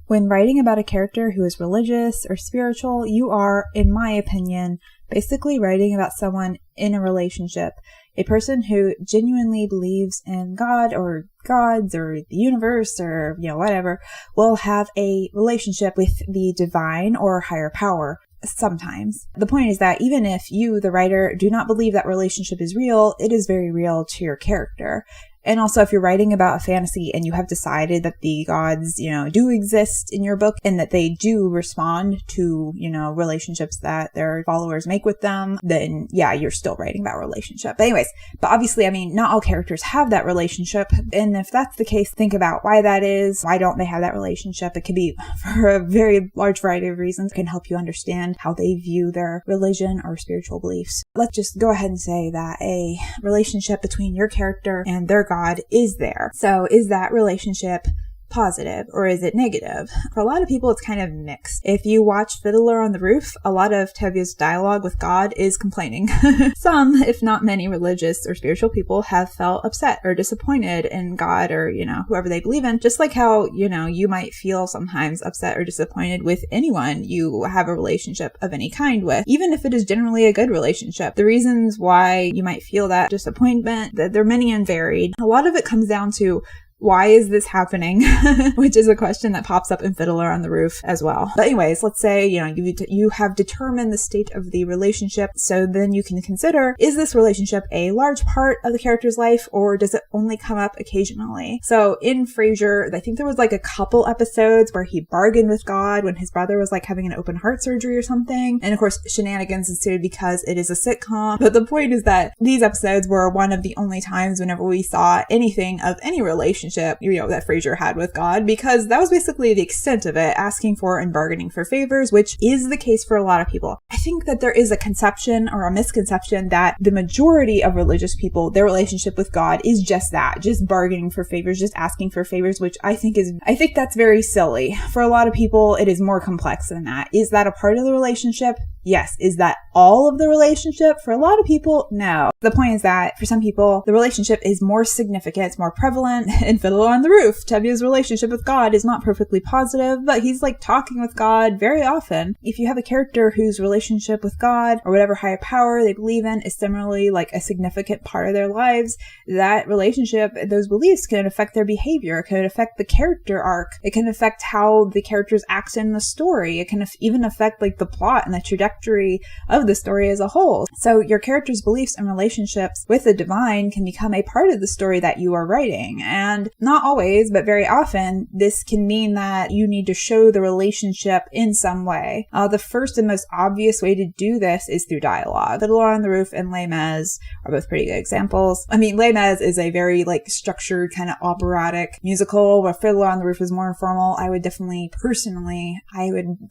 When writing about a character who is religious or spiritual, you are, in my opinion, basically writing about someone in a relationship. A person who genuinely believes in God or gods or the universe or, whatever, will have a relationship with the divine or higher power. Sometimes. The point is that even if you, the writer, do not believe that relationship is real, it is very real to your character. And also, if you're writing about a fantasy and you have decided that the gods, do exist in your book and that they do respond to, relationships that their followers make with them, then yeah, you're still writing about relationship. But obviously, not all characters have that relationship. And if that's the case, think about why that is. Why don't they have that relationship? It could be for a very large variety of reasons. It can help you understand how they view their religion or spiritual beliefs. Let's just go ahead and say that a relationship between your character and their God is there. So is that relationship positive or is it negative? For a lot of people, it's kind of mixed. If you watch Fiddler on the Roof, a lot of Tevye's dialogue with God is complaining. Some, if not many, religious or spiritual people have felt upset or disappointed in God or, whoever they believe in. Just like how, you might feel sometimes upset or disappointed with anyone you have a relationship of any kind with, even if it is generally a good relationship. The reasons why you might feel that disappointment, they're many and varied. A lot of it comes down to, why is this happening? Which is a question that pops up in Fiddler on the Roof as well. But anyways, let's say, you have determined the state of the relationship. So then you can consider, is this relationship a large part of the character's life or does it only come up occasionally? So in Frasier, I think there was a couple episodes where he bargained with God when his brother was having an open heart surgery or something. And of course, shenanigans ensued because it is a sitcom. But the point is that these episodes were one of the only times whenever we saw anything of any relationship that Frasier had with God, because that was basically the extent of it, asking for and bargaining for favors, which is the case for a lot of people. I think that there is a conception or a misconception that the majority of religious people, their relationship with God is just that, just bargaining for favors, just asking for favors, which I think that's very silly. For a lot of people, it is more complex than that. Is that a part of the relationship? Yes. Is that all of the relationship? For a lot of people, no. The point is that for some people, the relationship is more significant, it's more prevalent. In Fiddler on the Roof, Tevye's relationship with God is not perfectly positive, but he's talking with God very often. If you have a character whose relationship with God or whatever higher power they believe in is similarly a significant part of their lives, that relationship, those beliefs can affect their behavior. It can affect the character arc. It can affect how the characters act in the story. It can even affect the plot and the trajectory of the story as a whole. So your character's beliefs and relationships with the divine can become a part of the story that you are writing. And not always, but very often, this can mean that you need to show the relationship in some way. The first and most obvious way to do this is through dialogue. Fiddler on the Roof and Les Mis are both pretty good examples. Les Mis is a very structured kind of operatic musical, where Fiddler on the Roof is more informal. I would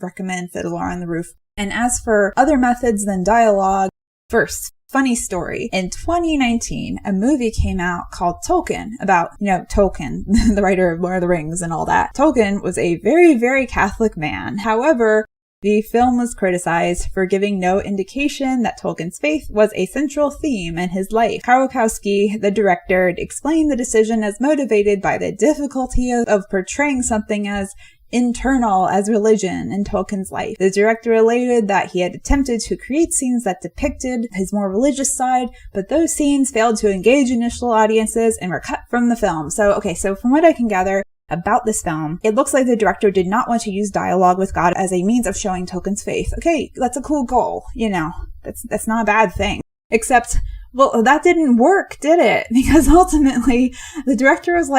recommend Fiddler on the Roof. And as for other methods than dialogue, first, funny story. In 2019, a movie came out called Tolkien about, Tolkien, the writer of Lord of the Rings and all that. Tolkien was a very, very Catholic man. However, the film was criticized for giving no indication that Tolkien's faith was a central theme in his life. Karolkowski, the director, explained the decision as motivated by the difficulty of portraying something as internal as religion in Tolkien's life. The director related that he had attempted to create scenes that depicted his more religious side, but those scenes failed to engage initial audiences and were cut from the film. So from what I can gather about this film, it looks like the director did not want to use dialogue with God as a means of showing Tolkien's faith. Okay, that's a cool goal, that's not a bad thing. Except, well, that didn't work, did it? Because ultimately, the director was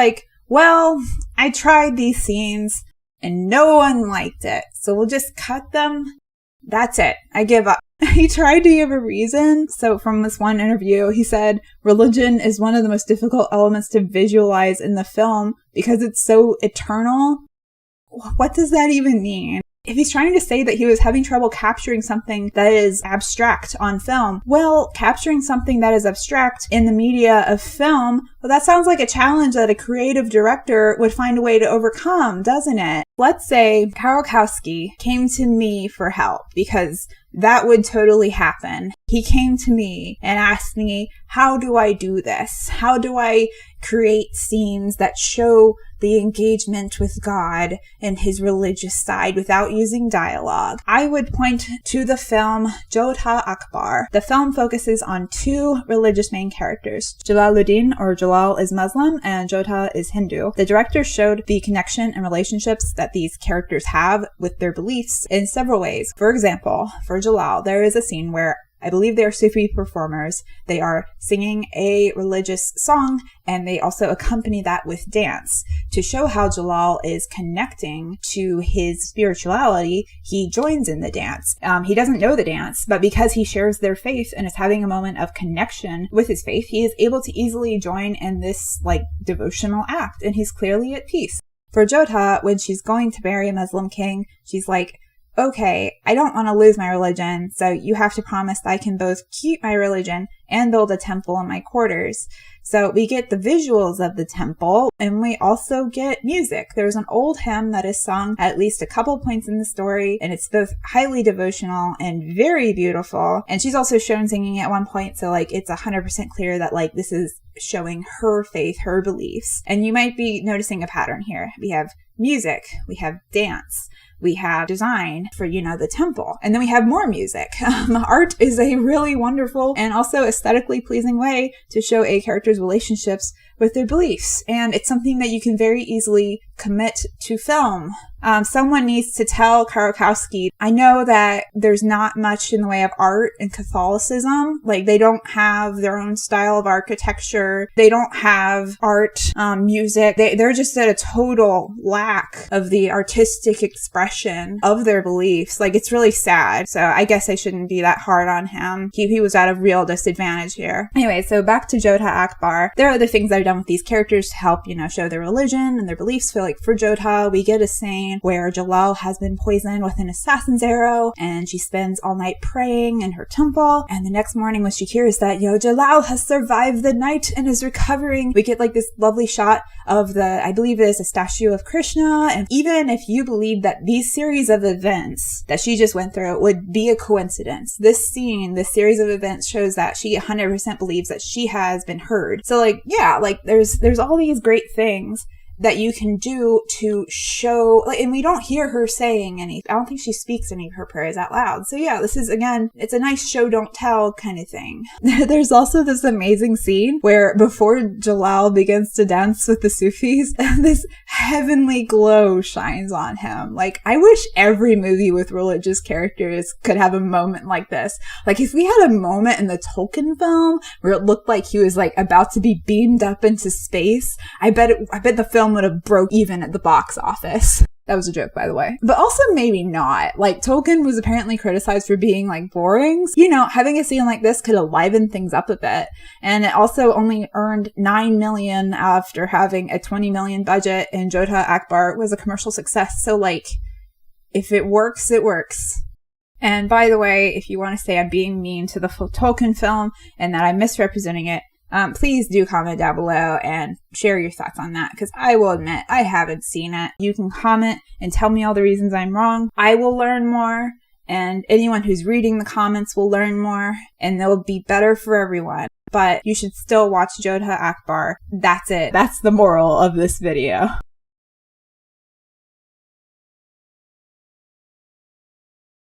well, I tried these scenes, and no one liked it, so we'll just cut them. That's it. I give up. He tried to give a reason. So from this one interview, he said, religion is one of the most difficult elements to visualize in the film because it's so eternal. What does that even mean? If he's trying to say that he was having trouble capturing something that is abstract on film, well, capturing something that is abstract in the media of film, well, that sounds like a challenge that a creative director would find a way to overcome, doesn't it? Let's say Karolkowski came to me for help, because that would totally happen. He came to me and asked me, how do I do this? How do I create scenes that show the engagement with God and his religious side without using dialogue, I would point to the film Jodha Akbar. The film focuses on two religious main characters. Jalaluddin, or Jalal, is Muslim and Jodha is Hindu. The director showed the connection and relationships that these characters have with their beliefs in several ways. For example, for Jalal, there is a scene where I believe they are Sufi performers. They are singing a religious song and they also accompany that with dance. To show how Jalal is connecting to his spirituality, he joins in the dance. He doesn't know the dance, but because he shares their faith and is having a moment of connection with his faith, he is able to easily join in this devotional act, and he's clearly at peace. For Jodha, when she's going to marry a Muslim king, she's like, okay, I don't want to lose my religion, so you have to promise that I can both keep my religion and build a temple in my quarters. So we get the visuals of the temple, and we also get music. There's an old hymn that is sung at least a couple points in the story, and it's both highly devotional and very beautiful. And she's also shown singing at one point, so it's 100% clear that this is showing her faith, her beliefs. And you might be noticing a pattern here. We have music, we have dance, we have design for, the temple. And then we have more music. Art is a really wonderful and also aesthetically pleasing way to show a character's relationships with their beliefs. And it's something that you can very easily commit to film. Someone needs to tell Karokowski, I know that there's not much in the way of art in Catholicism. They don't have their own style of architecture. They don't have art, music. They're just at a total lack of the artistic expression of their beliefs. It's really sad. So I guess I shouldn't be that hard on him. He was at a real disadvantage here. Anyway, so back to Jodha Akbar. There are other things I've done with these characters to help, show their religion and their beliefs. So for Jodha, we get a scene where Jalal has been poisoned with an assassin's arrow, and she spends all night praying in her temple. And the next morning, when she hears that, Jalal has survived the night and is recovering, we get this lovely shot of I believe it is a statue of Krishna. And even if you believe that these series of events that she just went through would be a coincidence, this scene, this series of events shows that she 100% believes that she has been heard. So there's all these great things that you can do to show, and we don't hear her saying any, I don't think she speaks any of her prayers out loud. So yeah, this is, again, it's a nice show don't tell kind of thing. There's also this amazing scene where before Jalal begins to dance with the Sufis, this heavenly glow shines on him. I wish every movie with religious characters could have a moment like this. If we had a moment in the Tolkien film where it looked like he was about to be beamed up into space, I bet the film would have broke even at the box office. That was a joke, by the way. But also maybe not. Tolkien was apparently criticized for being boring. Having a scene like this could have livened things up a bit. And it also only earned $9 million after having a $20 million budget, and Jodha Akbar was a commercial success. So if it works, it works. And by the way, if you want to say I'm being mean to the Tolkien film and that I'm misrepresenting it, please do comment down below and share your thoughts on that, because I will admit I haven't seen it. You can comment and tell me all the reasons I'm wrong. I will learn more, and anyone who's reading the comments will learn more, and they'll be better for everyone. But you should still watch Jodha Akbar. That's it. That's the moral of this video.